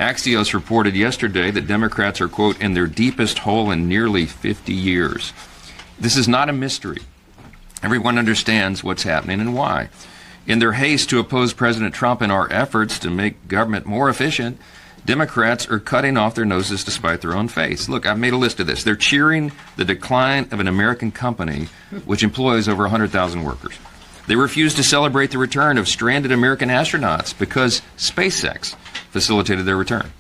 Axios reported yesterday that Democrats are, quote, in their deepest hole in nearly 50 years. This is not a mystery. Everyone understands what's happening and why. In their haste to oppose President Trump in our efforts to make government more efficient, Democrats are cutting off their noses to spite their own face. Look, I've made a list of this. They're cheering the decline of an American company which employs over 100,000 workers. They refuse to celebrate the return of stranded American astronauts because SpaceX facilitated their return.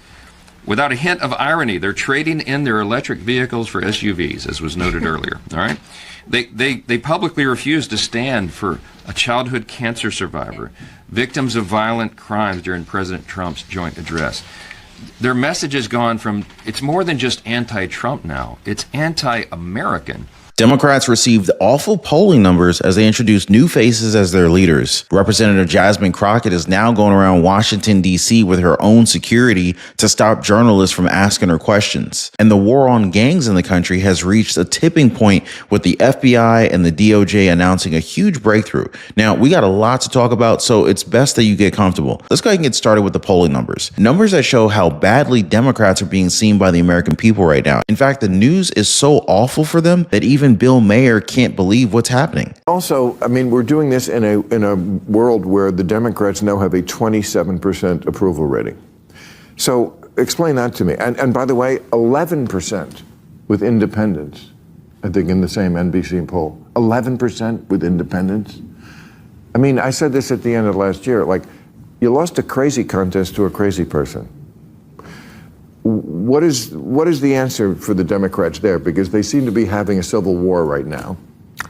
Without a hint of irony, they're trading in their electric vehicles for SUVs, as was noted earlier. All right? They publicly refuse to stand for a childhood cancer survivor, victims of violent crimes during President Trump's joint address. Their message has gone from, it's more than just anti-Trump now, it's anti-American. Democrats received awful polling numbers as they introduced new faces as their leaders. Representative Jasmine Crockett is now going around Washington, D.C. with her own security to stop journalists from asking her questions. And the war on gangs in the country has reached a tipping point with the FBI and the DOJ announcing a huge breakthrough. Now, we got a lot to talk about, so it's best that you get comfortable. Let's go ahead and get started with the polling numbers. Numbers that show how badly Democrats are being seen by the American people right now. In fact, the news is so awful for them that even Bill Maher can't believe what's happening. Also, I mean, we're doing this in a world where the Democrats now have a 27% approval rating. So explain that to me. And by the way, 11% with independents, I think in the same NBC poll. 11% with independents. I mean, I said this at the end of last year, like, you lost a crazy contest to a crazy person. What is the answer for the Democrats there? Because they seem to be having a civil war right now.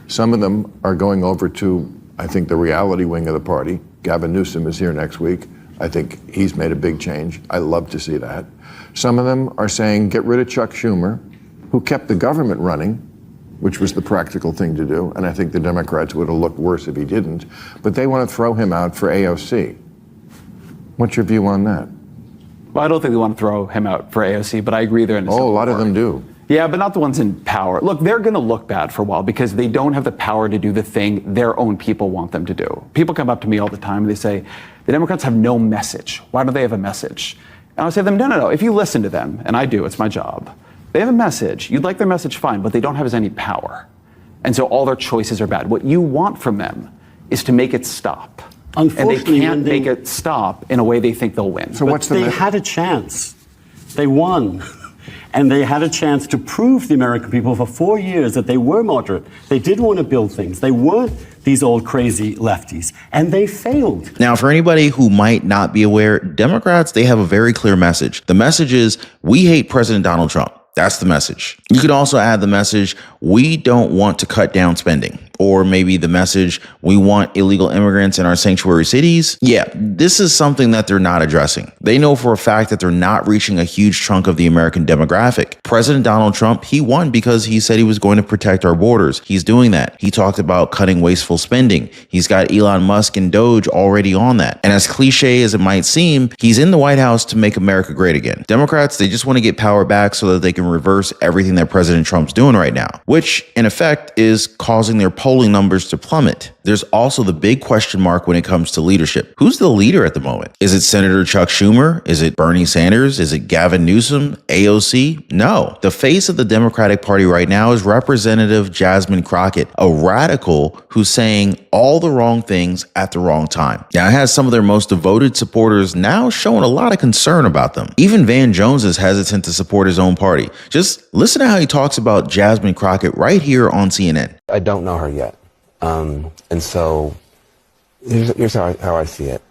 Some of them are going over to, I think, the reality wing of the party. Gavin Newsom is here next week. I think he's made a big change. I love to see that. Some of them are saying, get rid of Chuck Schumer, who kept the government running, which was the practical thing to do. And I think the Democrats would have looked worse if he didn't. But they want to throw him out for AOC. What's your view on that? Well, I don't think they want to throw him out for AOC, but I agree they're in a civil a lot war. of them do. Yeah, but not the ones in power. Look, they're going to look bad for a while because they don't have the power to do the thing their own people want them to do. People come up to me all the time and they say, the Democrats have no message. Why don't they have a message? And I say to them, no. If you listen to them, and I do, it's my job, they have a message. You'd like their message, fine, but they don't have any power. And so all their choices are bad. What you want from them is to make it stop. Unfortunately, and they can't make it stop in a way they think they'll win. So what's the They had a chance. They won. And they had a chance to prove to the American people for 4 years that they were moderate. They did want to build things. They weren't these old crazy lefties. And they failed. Now, for anybody who might not be aware, Democrats, they have a very clear message. The message is, we hate President Donald Trump. That's the message. You could also add the message, we don't want to cut down spending. Or maybe the message, we want illegal immigrants in our sanctuary cities. Yeah, this is something that they're not addressing. They know for a fact that they're not reaching a huge chunk of the American demographic. President Donald Trump, he won because he said he was going to protect our borders. He's doing that. He talked about cutting wasteful spending. He's got Elon Musk and DOJ already on that. And as cliche as it might seem, he's in the White House to make America great again. Democrats, they just want to get power back so that they can reverse everything that President Trump's doing right now, which in effect is causing their polling numbers to plummet. There's also the big question mark when it comes to leadership. Who's the leader at the moment? Is it Senator Chuck Schumer? Is it Bernie Sanders? Is it Gavin Newsom? AOC? No. The face of the Democratic Party right now is Representative Jasmine Crockett, a radical who's saying all the wrong things at the wrong time. Now, it has some of their most devoted supporters now showing a lot of concern about them. Even Van Jones is hesitant to support his own party. Just listen to how he talks about Jasmine Crockett right here on CNN. I don't know her yet. And so here's how I see it.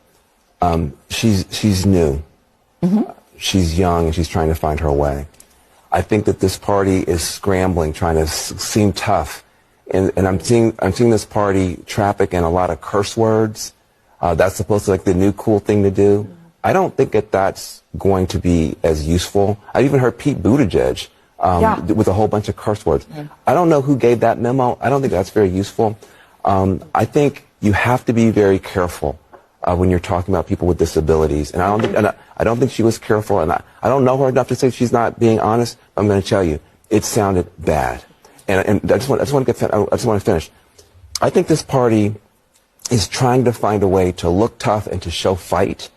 She's new. Mm-hmm. She's young and she's trying to find her way. I think that this party is scrambling, trying to seem tough. And I'm seeing this party traffic in a lot of curse words. That's supposed to be like the new cool thing to do. I don't think that's going to be as useful. I've even heard Pete Buttigieg with a whole bunch of curse words. Yeah. I don't know who gave that memo. I don't think that's very useful. I think you have to be very careful when you're talking about people with disabilities. And I don't think she was careful. And I don't know her enough to say she's not being honest. I'm going to tell you, it sounded bad. And I just want to finish. I think this party is trying to find a way to look tough and to show fight.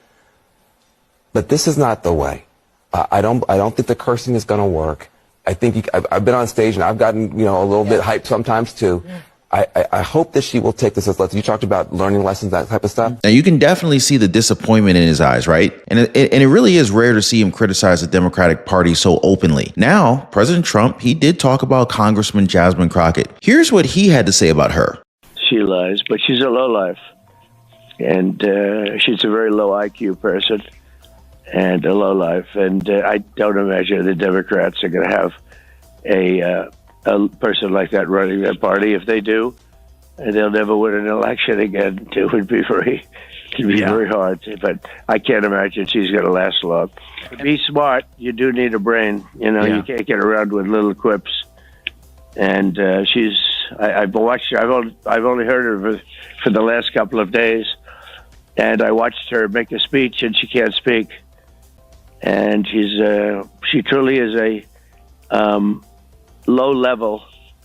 But this is not the way. I don't think the cursing is going to work. I think I've been on stage and I've gotten, a little bit hyped sometimes too. I hope that she will take this as lessons. You talked about learning lessons, that type of stuff. Now, you can definitely see the disappointment in his eyes, right? And it really is rare to see him criticize the Democratic Party so openly. Now, President Trump, he did talk about Congressman Jasmine Crockett. Here's what he had to say about her. She lies, but she's a lowlife. And she's a very low IQ person and a lowlife. And I don't imagine the Democrats are going to have a person like that running their party. If they do, they'll never win an election again. It would be very hard. But I can't imagine she's going to last long. To be smart, you do need a brain. You can't get around with little quips. And I've watched her. I've only heard her for the last couple of days. And I watched her make a speech, and she can't speak. And she truly is a low-level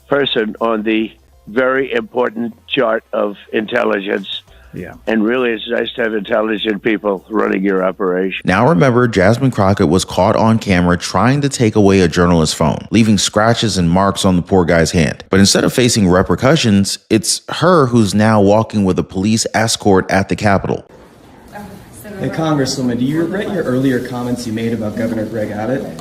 person on the very important chart of intelligence. Yeah. And really, it's nice to have intelligent people running your operation. Now remember, Jasmine Crockett was caught on camera trying to take away a journalist's phone, leaving scratches and marks on the poor guy's hand. But instead of facing repercussions, it's her who's now walking with a police escort at the Capitol. Hey, Congresswoman, do you regret your earlier comments you made about Governor Greg Abbott?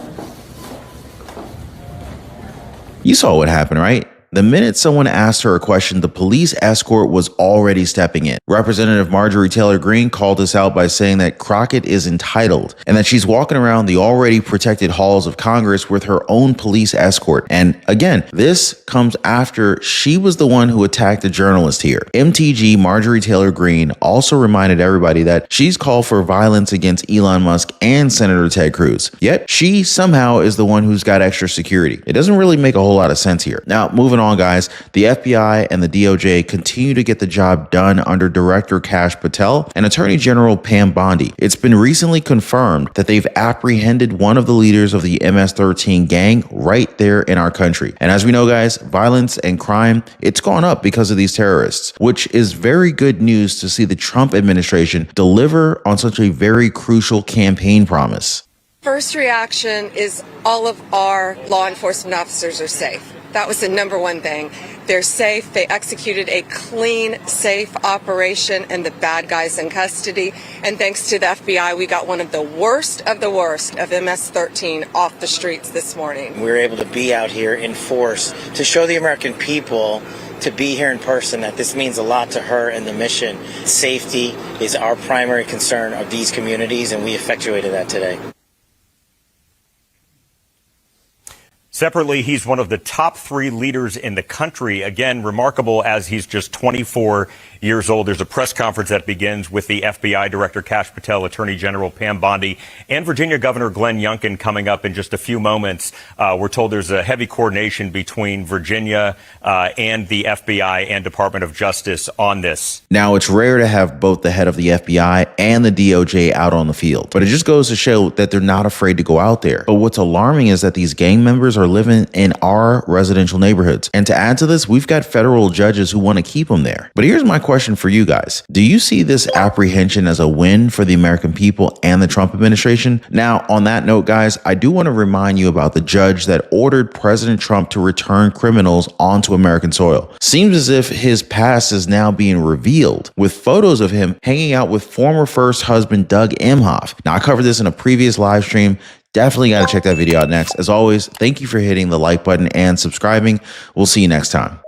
You saw what happened, right? The minute someone asked her a question, the police escort was already stepping in. Representative Marjorie Taylor Greene called this out by saying that Crockett is entitled and that she's walking around the already protected halls of Congress with her own police escort. And again, this comes after she was the one who attacked a journalist here. MTG Marjorie Taylor Greene also reminded everybody that she's called for violence against Elon Musk and Senator Ted Cruz. Yet she somehow is the one who's got extra security. It doesn't really make a whole lot of sense here. Now, moving on, guys, the FBI and the DOJ continue to get the job done under Director Kash Patel and Attorney General Pam Bondi. It's been recently confirmed that they've apprehended one of the leaders of the MS-13 gang right there in our country. And as we know, guys, violence and crime, it's gone up because of these terrorists, which is very good news to see the Trump administration deliver on such a very crucial campaign promise. First reaction is all of our law enforcement officers are safe. That was the number one thing. They're safe. They executed a clean, safe operation, and the bad guys in custody. And thanks to the FBI, we got one of the worst of MS-13 off the streets this morning. We were able to be out here in force to show the American people, to be here in person, that this means a lot to her and the mission. Safety is our primary concern of these communities, and we effectuated that today. Separately, he's one of the top 3 leaders in the country. Again, remarkable as he's just 24 years old. There's a press conference that begins with the FBI Director Kash Patel, Attorney General Pam Bondi, and Virginia Governor Glenn Youngkin coming up in just a few moments. We're told there's a heavy coordination between Virginia and the FBI and Department of Justice on this. Now, it's rare to have both the head of the FBI and the DOJ out on the field, but it just goes to show that they're not afraid to go out there. But what's alarming is that these gang members are living in our residential neighborhoods. And to add to this, we've got federal judges who want to keep them there. But here's my question for you guys. Do you see this apprehension as a win for the American people and the Trump administration? Now, on that note, guys, I do want to remind you about the judge that ordered President Trump to return criminals onto American soil. Seems as if his past is now being revealed with photos of him hanging out with former first husband Doug Emhoff. Now, I covered this in a previous live stream. Definitely got to check that video out next. As always, thank you for hitting the like button and subscribing. We'll see you next time.